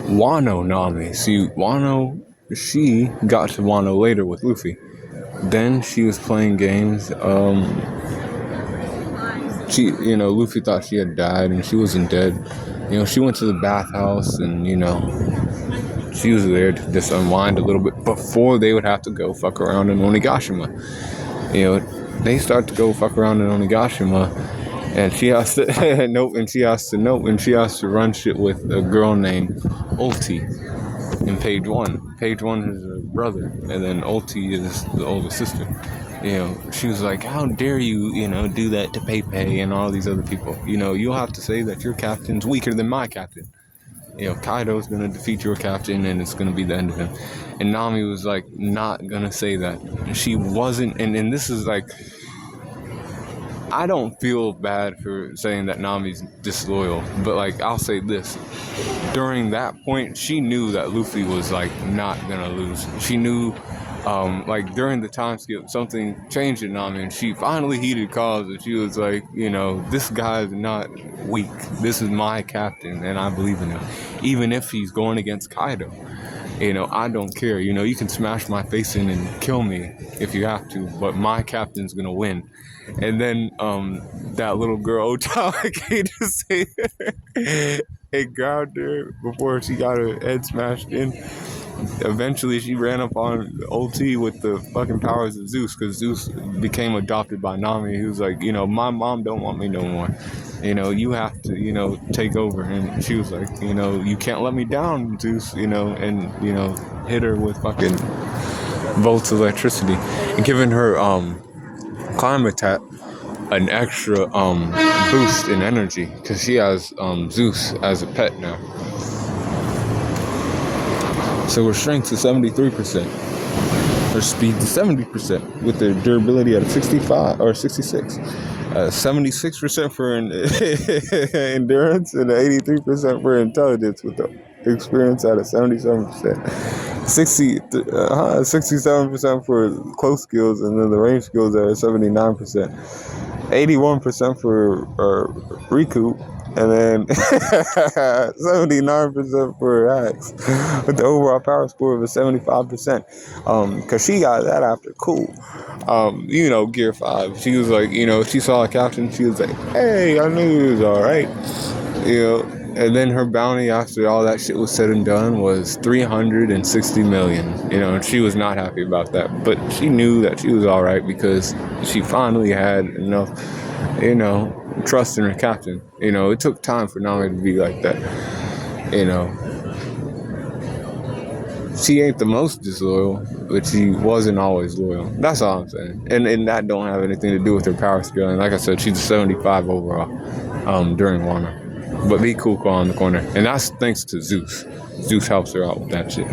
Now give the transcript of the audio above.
Wano Nami. See, Wano, she got to Wano later with Luffy. Then she was playing games. Luffy thought she had died, and she wasn't dead. She went to the bathhouse, and she was there to just unwind a little bit before they would have to go fuck around in Onigashima. They start to go fuck around in Onigashima, and she has to and she has to run shit with a girl named Ulti in page one. Page one is her brother, and then Ulti is the older sister. She was like, how dare you, do that to Pepe and all these other people. You'll have to say that your captain's weaker than my captain. Kaido's gonna defeat your captain, and it's gonna be the end of him. And Nami was like, not gonna say that. She wasn't, and this is like, I don't feel bad for saying that Nami's disloyal, but like, I'll say this. During that point, she knew that Luffy was like not gonna lose. She knew, during the time skip, something changed in Nami, and she finally heeded cause, and she was like, this guy's not weak. This is my captain, and I believe in him. Even if he's going against Kaido, I don't care. You can smash my face in and kill me if you have to, but my captain's gonna win. And then that little girl, Otake, to say it grabbed her before she got her head smashed in. Eventually, she ran up on Ulti with the fucking powers of Zeus, because Zeus became adopted by Nami. He was like, my mom don't want me no more. You have to, take over. And she was like, you can't let me down, Zeus, and, hit her with fucking volts of electricity. And giving her, climate attack an extra, boost in energy, because she has, Zeus as a pet now. So her strength is 73%. Her speed is 70%, with her durability at 65 or 66. 76% for endurance, and 83% for intelligence, with the experience at a 77%. 67% for close skills, and then the range skills are 79%. 81% for recoup, and then 79% for hacks, with the overall power score of a 75%. Cause she got that after cool. Gear 5. She was like, she saw a captain, she was like, hey, I knew he was alright. And then her bounty after all that shit was said and done was 360 million. And she was not happy about that. But she knew that she was alright, because she finally had enough, trust in her captain. It took time for Nami to be like that. She ain't the most disloyal, but she wasn't always loyal. That's all I'm saying. And that don't have anything to do with her power skill. And like I said, she's a 75 overall during Wano. But be cool on the corner. And that's thanks to Zeus. Zeus helps her out with that shit.